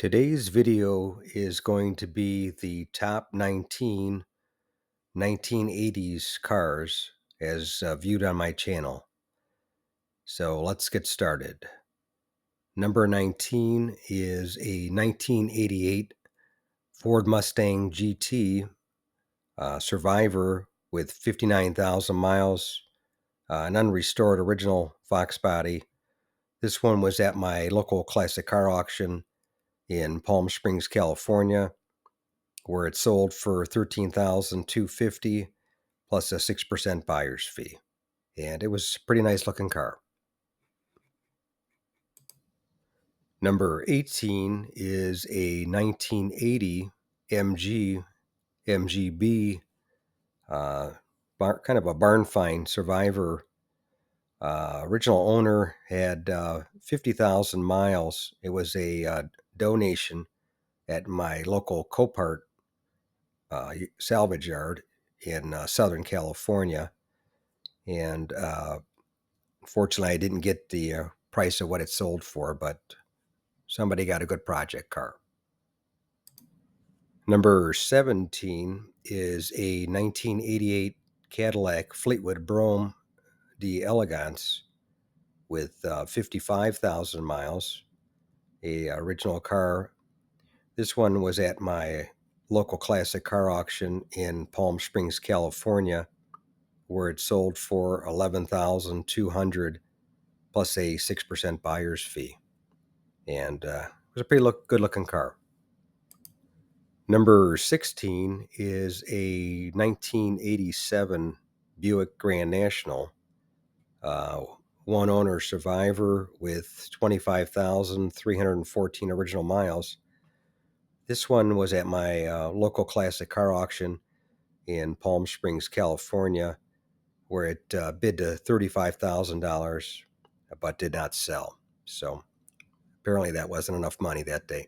Today's video is going to be the top 19 1980s cars as viewed on my channel. So let's get started. Number 19 is a 1988 Ford Mustang GT Survivor with 59,000 miles, an unrestored original Fox body. This one was at my local classic car auction in Palm Springs, California, where it sold for $13,250 plus a 6% buyer's fee. And it was a pretty nice looking car. Number 18 is a 1980 MGB, kind of a barn find Survivor. Original owner had 50,000 miles. It was a donation at my local Copart salvage yard in Southern California. And fortunately, I didn't get the price of what it sold for, but somebody got a good project car. Number 17 is a 1988 Cadillac Fleetwood Brougham d'Elegance with 55,000 miles, a original car. This one was at my local classic car auction in Palm Springs, California, where it sold for $11,200 plus a 6% buyer's fee. And it was a pretty good looking car. Number 16 is a 1987 Buick Grand National, one owner Survivor with 25,314 original miles. This one was at my local classic car auction in Palm Springs, California, where it bid to $35,000 but did not sell. So apparently that wasn't enough money that day.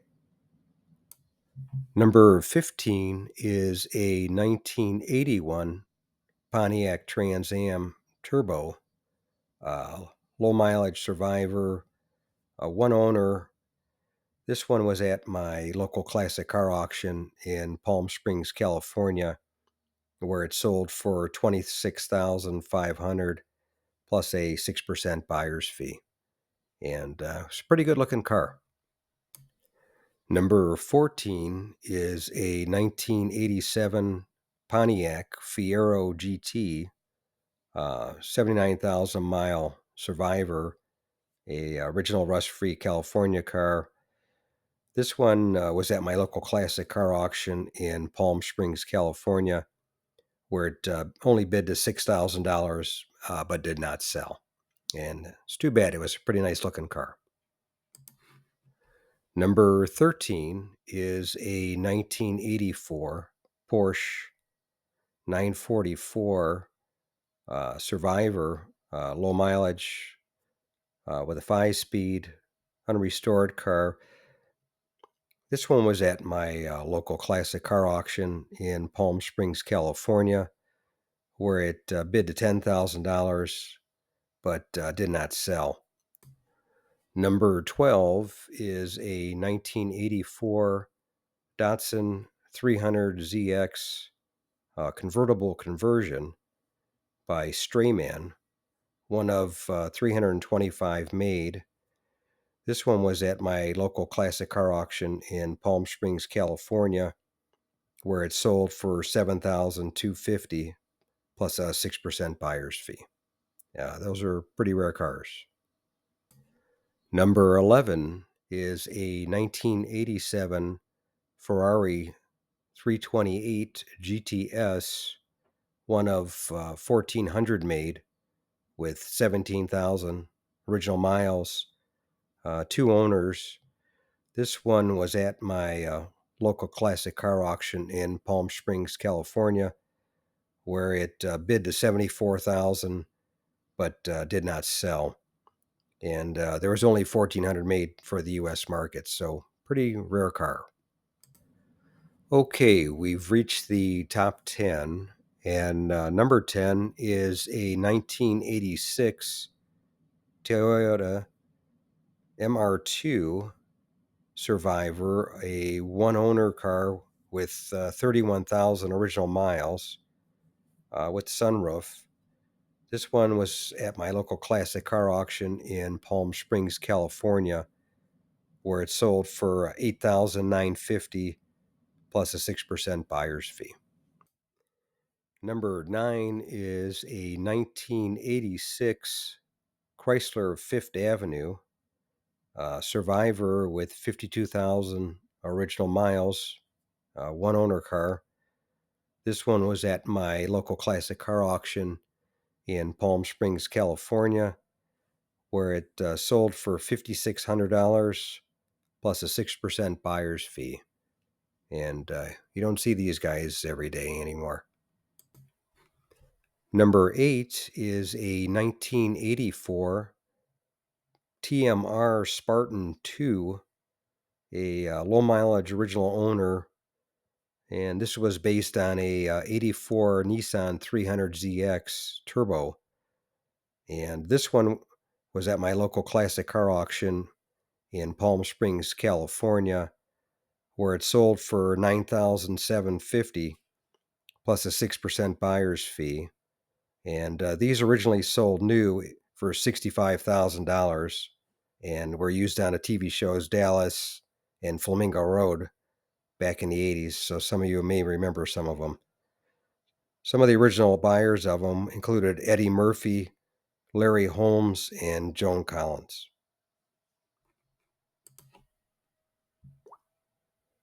Number 15 is a 1981 Pontiac Trans Am Turbo, low mileage Survivor, one owner. This one was at my local classic car auction in Palm Springs, California, where it sold for $26,500 plus a 6% buyer's fee. And it's a pretty good looking car. Number 14 is a 1987 Pontiac Fiero GT, 79,000 mile Survivor, a original rust-free California car. This one was at my local classic car auction in Palm Springs, California, where it only bid to $6,000 but did not sell. And it's too bad. It was a pretty nice looking car. Number 13 is a 1984 Porsche 944 Survivor, low mileage with a 5-speed, unrestored car. This one was at my local classic car auction in Palm Springs, California, where it bid to $10,000 but did not sell. Number 12 is a 1984 Datsun 300ZX convertible conversion by Strayman, one of 325 made. This one was at my local classic car auction in Palm Springs, California, where it sold for $7,250 plus a 6% buyer's fee. Yeah, those are pretty rare cars. Number 11 is a 1987 Ferrari 328 GTS, one of 1,400 made with 17,000 original miles, two owners. This one was at my local classic car auction in Palm Springs, California, where it bid to $74,000 but did not sell. And there was only 1,400 made for the U.S. market, so pretty rare car. Okay, we've reached the top 10, and number 10 is a 1986 Toyota MR2 Survivor, a one-owner car with 31,000 original miles with sunroof. This one was at my local classic car auction in Palm Springs, California, where it sold for $8,950 plus a 6% buyer's fee. Number 9 is a 1986 Chrysler Fifth Avenue Survivor with 52,000 original miles, one owner car. This one was at my local classic car auction in Palm Springs, California, where it sold for $5,600 plus a 6% buyer's fee. And you don't see these guys every day anymore. Number 8 is a 1984 TMR Spartan 2, a low mileage original owner, and this was based on a 84 Nissan 300ZX Turbo. And this one was at my local classic car auction in Palm Springs, California, where it sold for $9,750 plus a 6% buyer's fee. And these originally sold new for $65,000 and were used on the TV shows Dallas and Flamingo Road back in the 80s. So some of you may remember some of them. Some of the original buyers of them included Eddie Murphy, Larry Holmes, and Joan Collins.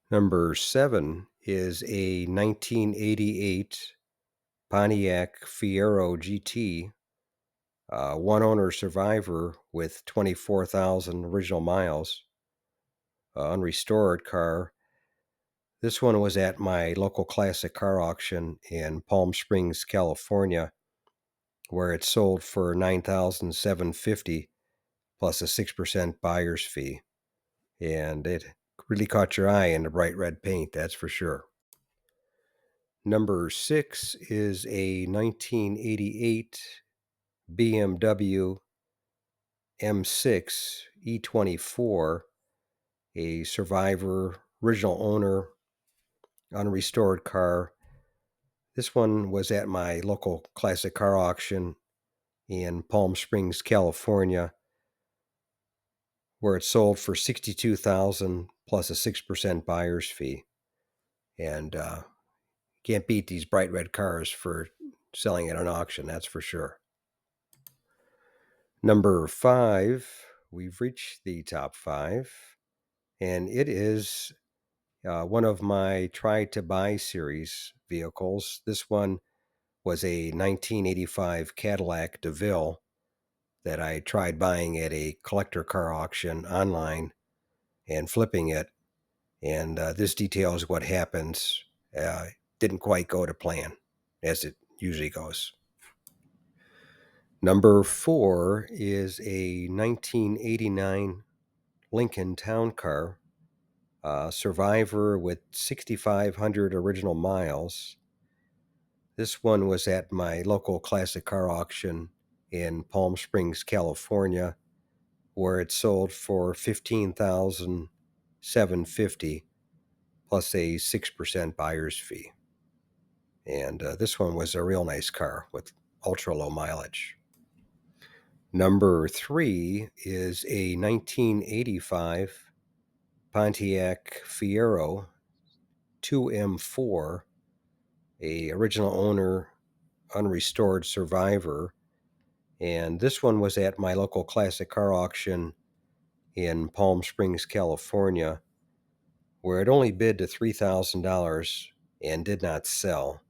Number 7 is a 1988 Pontiac Fiero GT, one owner Survivor with 24,000 original miles, unrestored car. This one was at my local classic car auction in Palm Springs, California, where it sold for $9,750 plus a 6% buyer's fee. And it really caught your eye in the bright red paint, that's for sure. Number 6 is a 1988 BMW M6 E24, a Survivor, original owner, unrestored car. This one was at my local classic car auction in Palm Springs, California, where it sold for $62,000 plus a 6% buyer's fee. And can't beat these bright red cars for selling at an auction, that's for sure. Number 5, we've reached the top 5, and it is one of my try to buy series vehicles. This one was a 1985 Cadillac DeVille that I tried buying at a collector car auction online and flipping it. And this details what happens. Didn't quite go to plan, as it usually goes. Number 4 is a 1989 Lincoln Town Car, Survivor with 6,500 original miles. This one was at my local classic car auction in Palm Springs, California, where it sold for $15,750 plus a 6% buyer's fee. And this one was a real nice car with ultra low mileage. Number 3 is a 1985 Pontiac Fiero 2M4, a original owner, unrestored Survivor. And this one was at my local classic car auction in Palm Springs, California, where it only bid to $3,000 and did not sell.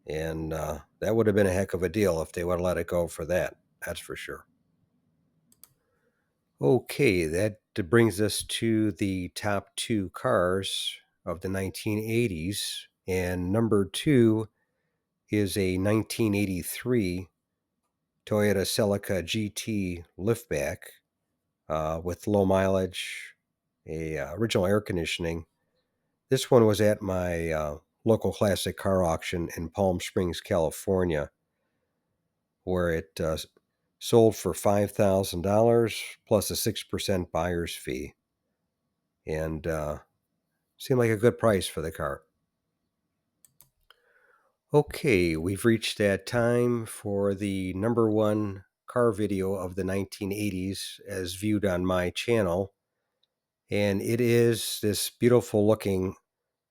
And that would have been a heck of a deal if they would have let it go for that. That's for sure. Okay, that brings us to the top 2 cars of the 1980s. And number 2 is a 1983 Toyota Celica GT liftback with low mileage, original air conditioning. This one was at my local classic car auction in Palm Springs, California, where it sold for $5,000 plus a 6% buyer's fee. and seemed like a good price for the car. Okay, we've reached that time for the number one car video of the 1980s as viewed on my channel. And it is this beautiful looking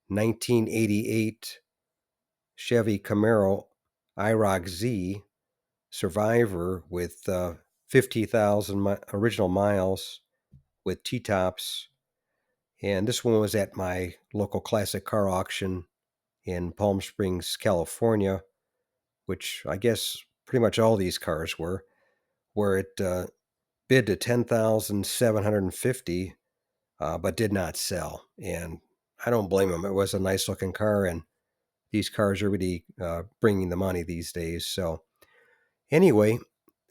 1988 Chevy Camaro IROC Z Survivor with 50,000 original miles with T-tops. And this one was at my local classic car auction in Palm Springs, California, which I guess pretty much all these cars were, where it bid to 10,750, but did not sell. And I don't blame them. It was a nice looking car, and these cars are really bringing the money these days. So anyway,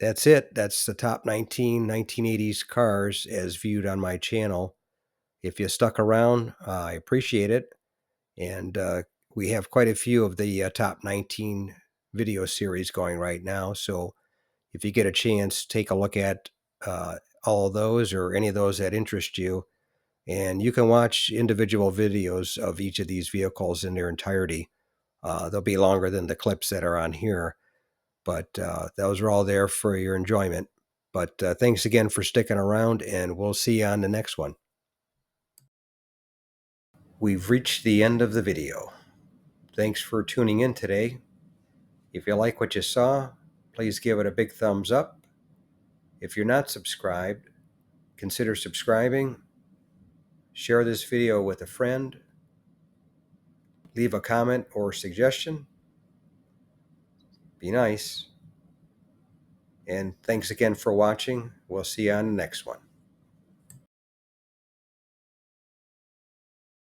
that's it. That's the top 1980s cars as viewed on my channel. If you stuck around, I appreciate it. And we have quite a few of the top 19 video series going right now. So if you get a chance, take a look at all of those or any of those that interest you. And you can watch individual videos of each of these vehicles in their entirety. They'll be longer than the clips that are on here, but those are all there for your enjoyment. But thanks again for sticking around, and we'll see you on the next one. We've reached the end of the video. Thanks for tuning in today. If you like what you saw, please give it a big thumbs up. If you're not subscribed, consider subscribing. Share this video with a friend. Leave a comment or suggestion. Be nice. And thanks again for watching. We'll see you on the next one.